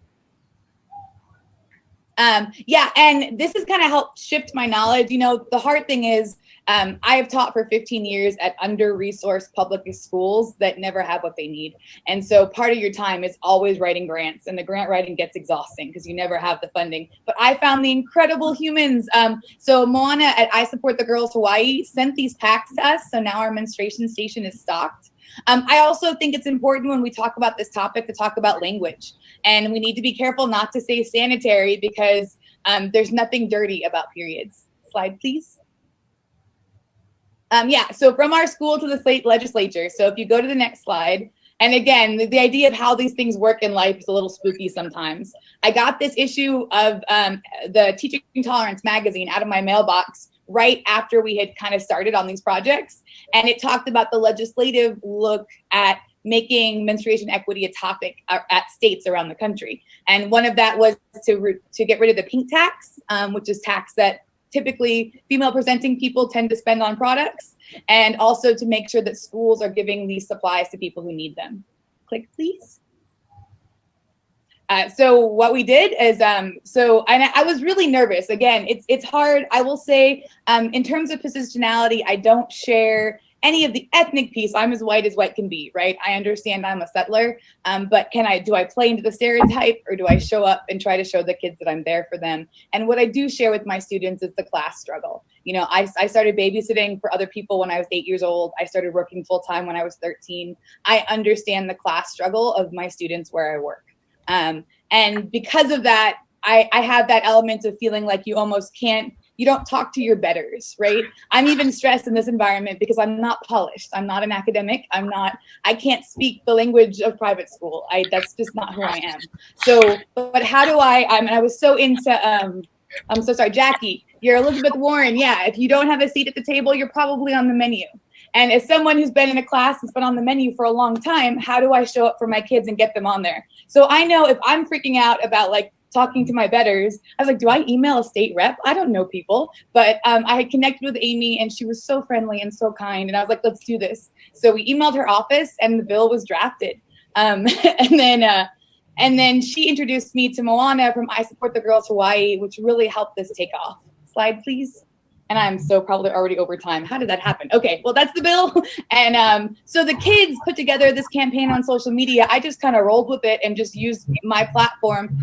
Yeah, and this has kind of helped shift my knowledge. You know, the hard thing is I have taught for 15 years at under-resourced public schools that never have what they need. And so part of your time is always writing grants, and the grant writing gets exhausting because you never have the funding. But I found the incredible humans. So Moana at I Support the Girls Hawaii sent these packs to us. So now our menstruation station is stocked. I also think it's important when we talk about this topic to talk about language. And we need to be careful not to say sanitary because there's nothing dirty about periods. Slide, please. Yeah, so from our school to the state legislature. So if you go to the next slide, and again, the idea of how these things work in life is a little spooky sometimes. I got this issue of the Teaching Tolerance magazine out of my mailbox right after we had kind of started on these projects. And it talked about the legislative look at making menstruation equity a topic at states around the country. And one of that was to get rid of the pink tax, which is tax that typically female presenting people tend to spend on products, and also to make sure that schools are giving these supplies to people who need them. Click, please. So what we did is, and I was really nervous. Again, it's hard. I will say, in terms of positionality, I don't share any of the ethnic piece. I'm as white can be, right? I understand I'm a settler, but do I play into the stereotype, or do I show up and try to show the kids that I'm there for them? And what I do share with my students is the class struggle. You know, I started babysitting for other people when I was 8 years old. I started working full time when I was 13. I understand the class struggle of my students where I work. And because of that, I have that element of feeling like you don't talk to your betters, right? I'm even stressed in this environment because I'm not polished. I'm not an academic. I can't speak the language of private school. That's just not who I am. So, but how do I was so into, I'm so sorry, Jackie, you're Elizabeth Warren. Yeah, if you don't have a seat at the table, you're probably on the menu. And as someone who's been in a class that's been on the menu for a long time, how do I show up for my kids and get them on there? So I know if I'm freaking out about like talking to my betters, I was like, do I email a state rep? I don't know people, but I had connected with Amy and she was so friendly and so kind. And I was like, let's do this. So we emailed her office and the bill was drafted. And then she introduced me to Moana from I Support the Girls Hawaii, which really helped this take off. Slide, please. And I'm so probably already over time. How did that happen? Okay, well, that's the bill. And so the kids put together this campaign on social media. I just kind of rolled with it and just used my platform.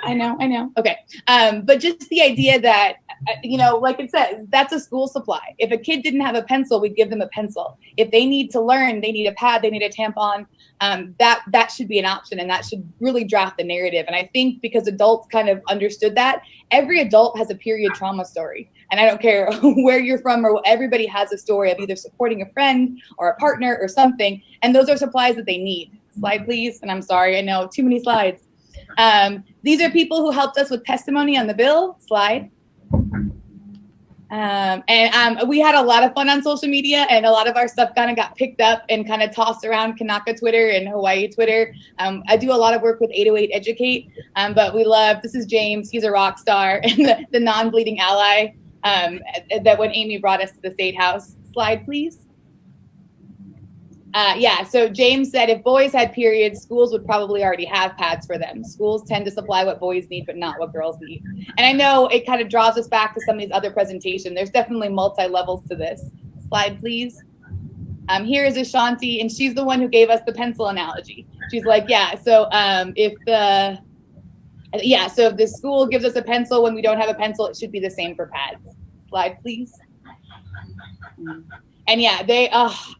I know. Okay. But just the idea that, you know, like it says, that's a school supply. If a kid didn't have a pencil, we'd give them a pencil. If they need to learn, they need a pad, they need a tampon, that should be an option, and that should really draft the narrative. And I think because adults kind of understood that, every adult has a period trauma story. And I don't care where you're from, or everybody has a story of either supporting a friend or a partner or something. And those are supplies that they need. Slide, please. And I'm sorry, I know, too many slides. These are people who helped us with testimony on the bill. Slide. We had a lot of fun on social media, and a lot of our stuff kind of got picked up and kind of tossed around Kanaka Twitter and Hawaii Twitter. I do a lot of work with 808 Educate, but this is James, he's a rock star, and the non-bleeding ally that when Amy brought us to the State House. Slide, please. Yeah, so James said if boys had periods, schools would probably already have pads for them. Schools tend to supply what boys need, but not what girls need. And I know it kind of draws us back to some of these other presentations. There's definitely multi-levels to this. Slide, please. Here is Ashanti, and she's the one who gave us the pencil analogy. She's like, yeah, so if the school gives us a pencil when we don't have a pencil, it should be the same for pads. Slide, please. And yeah,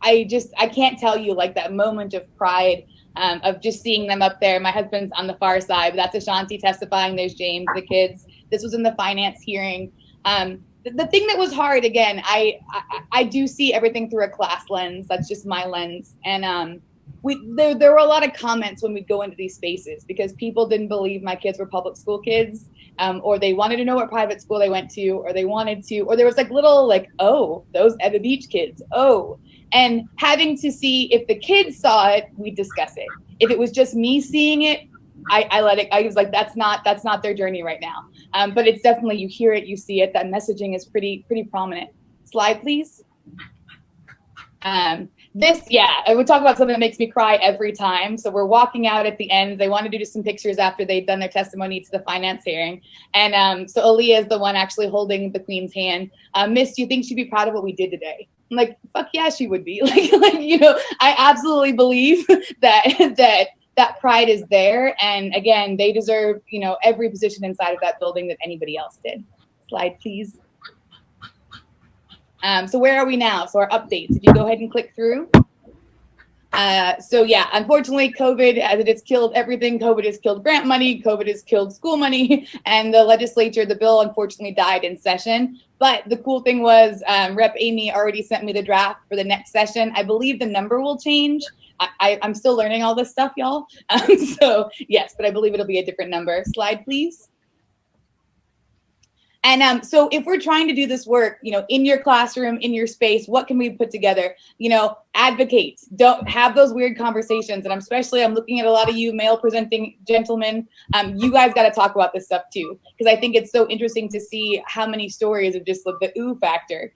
I can't tell you, like, that moment of pride of just seeing them up there. My husband's on the far side, but that's Ashanti testifying. There's James, the kids. This was in the finance hearing. The thing that was hard, again, I do see everything through a class lens. That's just my lens. And there were a lot of comments when we'd go into these spaces because people didn't believe my kids were public school kids, or they wanted to know what private school they went to, or they wanted to, or there was like little like, oh, those Eva Beach kids, oh. And having to see if the kids saw it, we discuss it. If it was just me seeing it, I let it. I was like, that's not their journey right now. But it's definitely, you hear it, you see it. That messaging is pretty prominent. Slide, please. I would talk about something that makes me cry every time. So we're walking out at the end. They want to do some pictures after they've done their testimony to the finance hearing. And so Aaliyah is the one actually holding the Queen's hand. Miss, do you think she'd be proud of what we did today? I'm like, fuck yeah, she would be. I absolutely believe that pride is there. And again, they deserve, every position inside of that building that anybody else did. Slide, please. So where are we now? So our updates, if you go ahead and click through. Unfortunately, COVID, as it has killed everything, COVID has killed grant money, COVID has killed school money, and the legislature, the bill unfortunately died in session. But the cool thing was Rep. Amy already sent me the draft for the next session. I believe the number will change. I'm still learning all this stuff, y'all. So yes, but I believe it'll be a different number. Slide, please. And so if we're trying to do this work, in your classroom, in your space, what can we put together? Advocate. Don't have those weird conversations. And I'm looking at a lot of you male presenting gentlemen. You guys got to talk about this stuff too, because I think it's so interesting to see how many stories of just the ooh factor.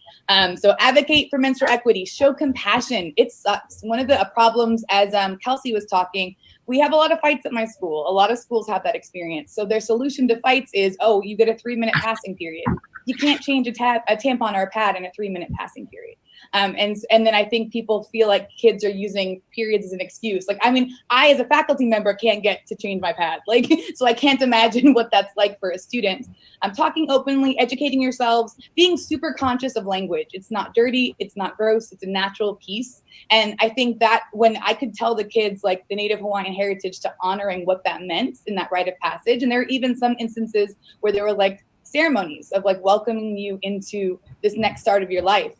So advocate for menstrual equity. Show compassion. It sucks. One of the problems, as Kelsey was talking, we have a lot of fights at my school. A lot of schools have that experience. So their solution to fights is, you get a 3-minute passing period. You can't change a tampon or a pad in a 3-minute passing period. And then I think people feel like kids are using periods as an excuse. I as a faculty member can't get to change my pad. So I can't imagine what that's like for a student. I'm talking openly, educating yourselves, being super conscious of language. It's not dirty, it's not gross, it's a natural piece. And I think that when I could tell the kids the Native Hawaiian heritage to honoring what that meant in that rite of passage. And there are even some instances where there were ceremonies of welcoming you into this next start of your life,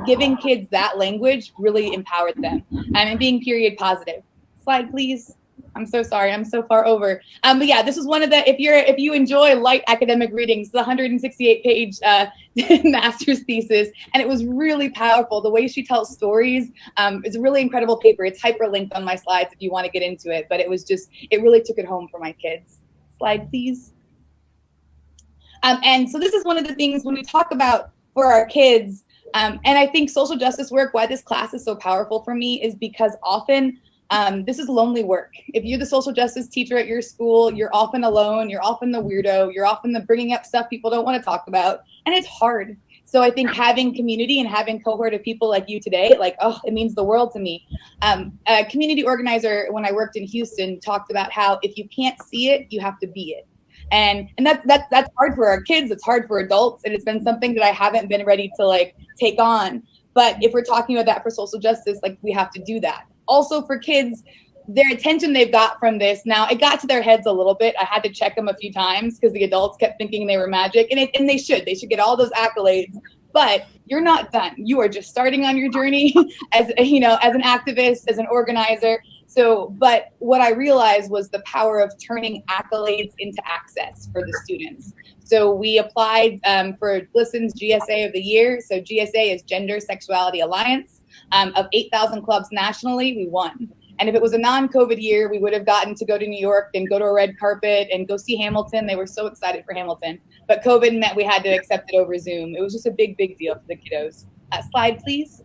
giving kids that language really empowered them, and being period positive. Slide, please. I'm so sorry, I'm so far over. But yeah, this is one of the, if you enjoy light academic readings, the 168-page master's thesis, and it was really powerful. The way she tells stories is a really incredible paper. It's hyperlinked on my slides if you want to get into it, but it really took it home for my kids. Slide, please. And so this is one of the things when we talk about for our kids, and I think social justice work, why this class is so powerful for me is because often this is lonely work. If you're the social justice teacher at your school, you're often alone, you're often the weirdo, you're often the bringing up stuff people don't want to talk about, and it's hard. So I think having community and having cohort of people like you today, it means the world to me. A community organizer, when I worked in Houston, talked about how if you can't see it, you have to be it. And that's hard for our kids. It's hard for adults. And it's been something that I haven't been ready to take on. But if we're talking about that for social justice, we have to do that. Also for kids, their attention they've got from this, now it got to their heads a little bit. I had to check them a few times because the adults kept thinking they were magic, and they should get all those accolades. But you're not done. You are just starting on your journey as an activist, as an organizer. So, but what I realized was the power of turning accolades into access for the students. So we applied for GLSEN's GSA of the year. So GSA is Gender Sexuality Alliance. Of 8,000 clubs nationally, we won. And if it was a non-COVID year, we would have gotten to go to New York and go to a red carpet and go see Hamilton. They were so excited for Hamilton. But COVID meant we had to accept it over Zoom. It was just a big deal for the kiddos. Slide, please.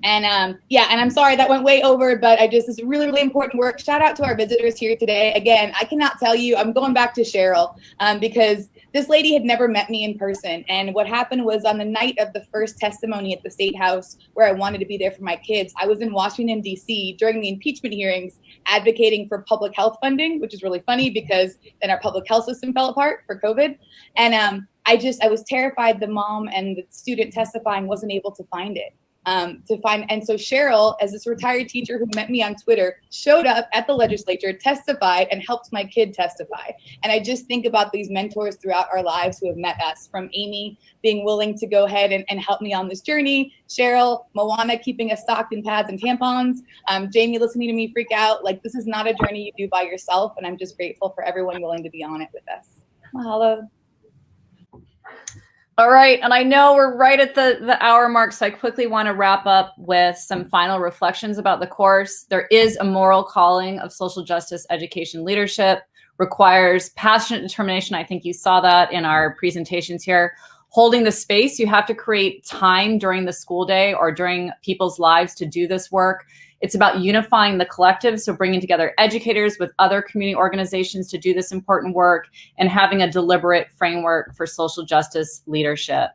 And and I'm sorry that went way over, but this is really, really important work. Shout out to our visitors here today. Again, I cannot tell you, I'm going back to Cheryl because this lady had never met me in person. And what happened was on the night of the first testimony at the State House, where I wanted to be there for my kids, I was in Washington, D.C. during the impeachment hearings advocating for public health funding, which is really funny because then our public health system fell apart for COVID. And I was terrified the mom and the student testifying wasn't able to find it. And so Cheryl, as this retired teacher who met me on Twitter, showed up at the legislature, testified, and helped my kid testify. And I just think about these mentors throughout our lives who have met us, from Amy being willing to go ahead and help me on this journey, Cheryl, Moana keeping us stocked in pads and tampons, Jamie listening to me freak out. This is not a journey you do by yourself, and I'm just grateful for everyone willing to be on it with us. Mahalo. All right, and I know we're right at the hour mark, so I quickly want to wrap up with some final reflections about the course. There is a moral calling of social justice education leadership, requires passionate determination. I think you saw that in our presentations here. Holding the space, you have to create time during the school day or during people's lives to do this work. It's about unifying the collective, so bringing together educators with other community organizations to do this important work and having a deliberate framework for social justice leadership.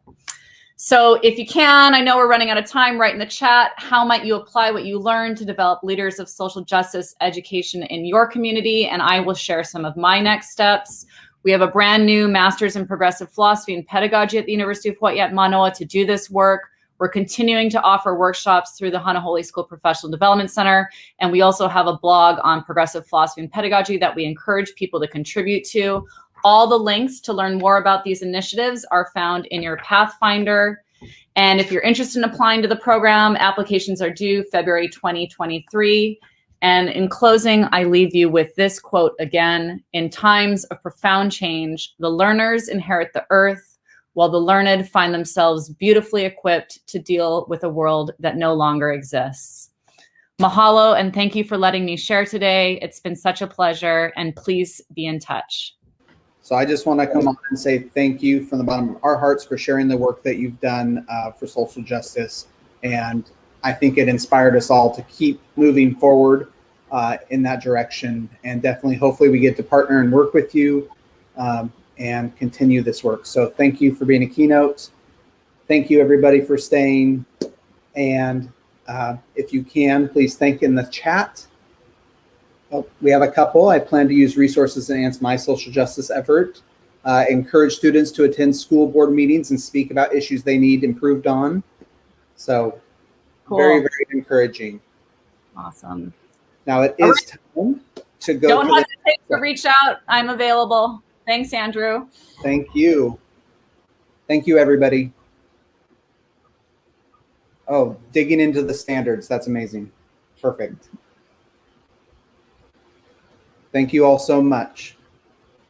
So if you can, I know we're running out of time, write in the chat, how might you apply what you learned to develop leaders of social justice education in your community? And I will share some of my next steps. We have a brand new Master's in Progressive Philosophy and Pedagogy at the University of Hawaii at Manoa to do this work. We're continuing to offer workshops through the Hanaho'oli School Professional Development Center. And we also have a blog on progressive philosophy and pedagogy that we encourage people to contribute to. All the links to learn more about these initiatives are found in your Pathfinder. And if you're interested in applying to the program, applications are due February 2023. And in closing, I leave you with this quote again: in times of profound change, the learners inherit the earth, while the learned find themselves beautifully equipped to deal with a world that no longer exists. Mahalo, and thank you for letting me share today. It's been such a pleasure, and please be in touch. So I just want to come on and say thank you from the bottom of our hearts for sharing the work that you've done for social justice. And I think it inspired us all to keep moving forward in that direction. And definitely, hopefully we get to partner and work with you and continue this work. So thank you for being a keynote. Thank you everybody for staying. And if you can, please thank in the chat. Oh, we have a couple. I plan to use resources to enhance my social justice effort. Encourage students to attend school board meetings and speak about issues they need improved on. So cool. Very, very encouraging. Awesome. Now it is time to go. Don't hesitate to reach out. I'm available. Thanks, Andrew. Thank you. Thank you, everybody. Oh, digging into the standards. That's amazing. Perfect. Thank you all so much.